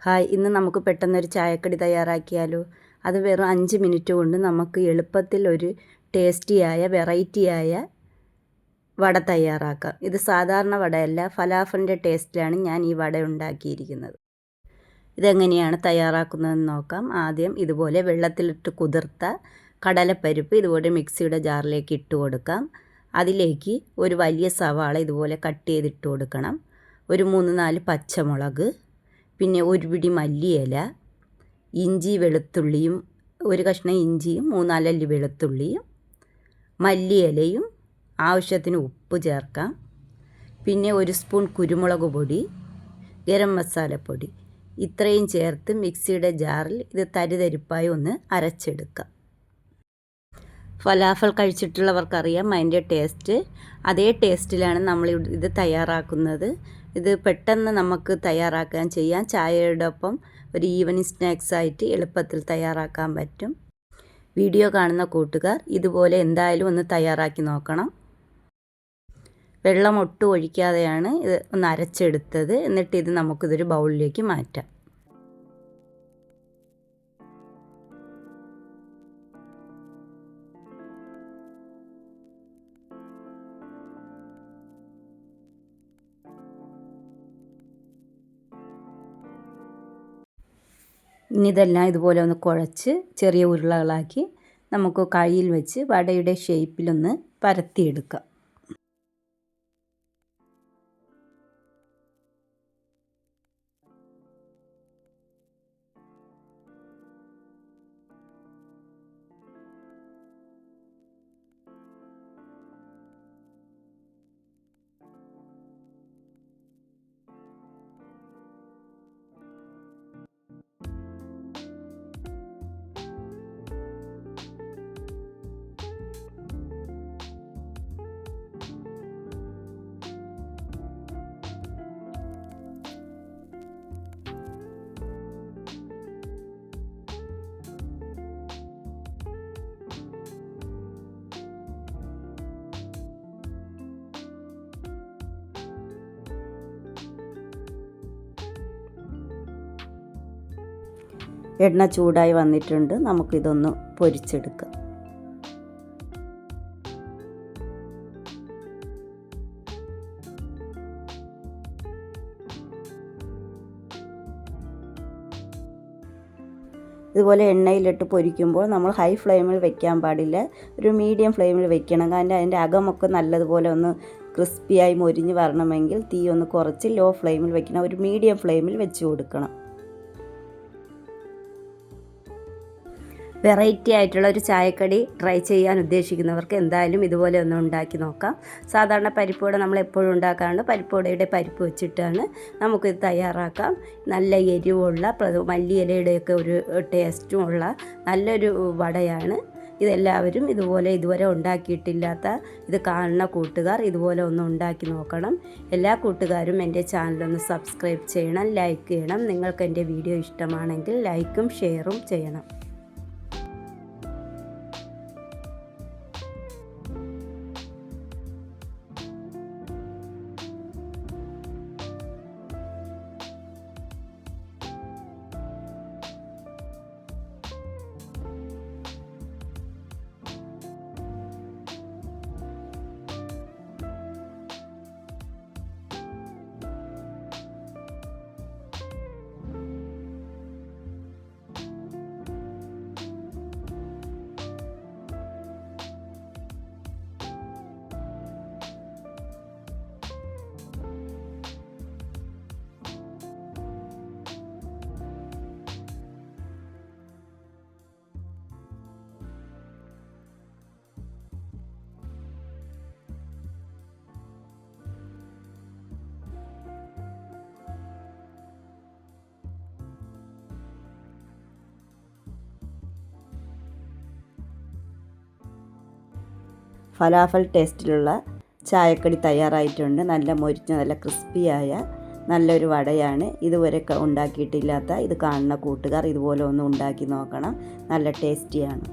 Hi, ഇന്ന് നമുക്ക് പെട്ടെന്നൊരു ചായക്കടി തയ്യാറാക്കിയാലോ? അത് വെറും 5 മിനിറ്റ് കൊണ്ട് നമുക്ക് എളുപ്പത്തിൽ ഒരു ടേസ്റ്റിയായ വെറൈറ്റിയായ വട തയ്യാറാക്കാം. ഇത് സാധാരണ വടയല്ല, ഫലാഫലിൻ്റെ ടേസ്റ്റിലാണ് ഞാൻ ഈ വട ഉണ്ടാക്കിയിരിക്കുന്നത്. ഇതെങ്ങനെയാണ് തയ്യാറാക്കുന്നതെന്ന് നോക്കാം. ആദ്യം ഇതുപോലെ വെള്ളത്തിലിട്ട് കുതിർത്ത കടലപ്പരിപ്പ് ഇതുപോലെ മിക്സിയുടെ ജാറിലേക്ക് ഇട്ട് കൊടുക്കാം. അതിലേക്ക് ഒരു വലിയ സവാള ഇതുപോലെ കട്ട് ചെയ്തിട്ട് കൊടുക്കണം. ഒരു 3-4 പച്ചമുളക്, പിന്നെ ഒരു പിടി മല്ലിയില, ഇഞ്ചി വെളുത്തുള്ളിയും, ഒരു കഷ്ണം ഇഞ്ചിയും 3-4 അല്ലി വെളുത്തുള്ളിയും, മല്ലിയിലയും, ആവശ്യത്തിന് ഉപ്പ് ചേർക്കാം. പിന്നെ ഒരു സ്പൂൺ കുരുമുളക് പൊടി, ഗരം മസാലപ്പൊടി, ഇത്രയും ചേർത്ത് മിക്സിയുടെ ജാറിൽ ഇത് തരിതരിപ്പായി ഒന്ന് അരച്ചെടുക്കാം. ഫലാഫൽ കഴിച്ചിട്ടുള്ളവർക്കറിയാം അതിൻ്റെ ടേസ്റ്റ്. അതേ ടേസ്റ്റിലാണ് നമ്മൾ ഇത് തയ്യാറാക്കുന്നത്. ഇത് പെട്ടെന്ന് നമുക്ക് തയ്യാറാക്കാൻ ചെയ്യാം. ചായയുടെ ഒപ്പം ഒരു ഈവനിങ് സ്നാക്സ് ആയിട്ട് എളുപ്പത്തിൽ തയ്യാറാക്കാൻ പറ്റും. വീഡിയോ കാണുന്ന കൂട്ടുകാർ ഇതുപോലെ എന്തായാലും ഒന്ന് തയ്യാറാക്കി നോക്കണം. വെള്ളം ഒട്ടും ഒഴിക്കാതെയാണ് ഇത് ഒന്ന് അരച്ചെടുത്തത്. എന്നിട്ട് ഇത് നമുക്കിതൊരു ബൗളിലേക്ക് മാറ്റാം. ഇനി ഇതെല്ലാം ഇതുപോലെ ഒന്ന് കുഴച്ച് ചെറിയ ഉരുളകളാക്കി നമുക്ക് കയ്യിൽ വെച്ച് വടയുടെ ഷേപ്പിലൊന്ന് പരത്തിയെടുക്കാം. എണ്ണ ചൂടായി വന്നിട്ടുണ്ട്. നമുക്കിതൊന്ന് പൊരിച്ചെടുക്കാം. ഇതുപോലെ എണ്ണയിലിട്ട് പൊരിക്കുമ്പോൾ നമ്മൾ ഹൈ ഫ്ലെയിമിൽ വെക്കാൻ പാടില്ല, ഒരു മീഡിയം ഫ്ലെയിമിൽ വെക്കണം. കാരണം അതിൻ്റെ അകമൊക്കെ നല്ലതുപോലെ ഒന്ന് ക്രിസ്പിയായി മൊരിഞ്ഞ് വരണമെങ്കിൽ തീ ഒന്ന് കുറച്ച് ലോ ഫ്ലെയിമിൽ വെക്കണം. ഒരു മീഡിയം ഫ്ലെയിമിൽ വെച്ച് കൊടുക്കണം. വെറൈറ്റി ആയിട്ടുള്ള ഒരു ചായക്കടി ട്രൈ ചെയ്യാൻ ഉദ്ദേശിക്കുന്നവർക്ക് എന്തായാലും ഇതുപോലെ ഒന്ന് ഉണ്ടാക്കി നോക്കാം. സാധാരണ പരിപ്പുവട നമ്മൾ എപ്പോഴും ഉണ്ടാക്കാറുണ്ട്. പരിപ്പുവടയുടെ പരിപ്പ് വെച്ചിട്ടാണ് നമുക്കിത് തയ്യാറാക്കാം. നല്ല എരിവുള്ള മല്ലിയിലയുടെയൊക്കെ ഒരു ടേസ്റ്റും ഉള്ള നല്ലൊരു വടയാണ്. ഇതെല്ലാവരും ഇതുവരെ ഉണ്ടാക്കിയിട്ടില്ലാത്ത ഇത് കാണുന്ന കൂട്ടുകാർ ഇതുപോലെ ഒന്ന് ഉണ്ടാക്കി നോക്കണം. എല്ലാ കൂട്ടുകാരും എൻ്റെ ചാനലൊന്ന് സബ്സ്ക്രൈബ് ചെയ്യണം, ലൈക്ക് ചെയ്യണം. നിങ്ങൾക്ക് എൻ്റെ വീഡിയോ ഇഷ്ടമാണെങ്കിൽ ലൈക്കും ഷെയറും ചെയ്യണം. ഫലാഫൽ ടേസ്റ്റിലുള്ള ചായക്കടി തയ്യാറായിട്ടുണ്ട്. നല്ല മൊരിഞ്ഞ നല്ല ക്രിസ്പിയായ നല്ലൊരു വടയാണ്. ഇതുവരെ ഉണ്ടാക്കിയിട്ടില്ലാത്ത ഇത് കാണുന്ന കൂട്ടുകാർ ഇതുപോലെ ഒന്ന് ഉണ്ടാക്കി നോക്കണം. നല്ല ടേസ്റ്റിയാണ്.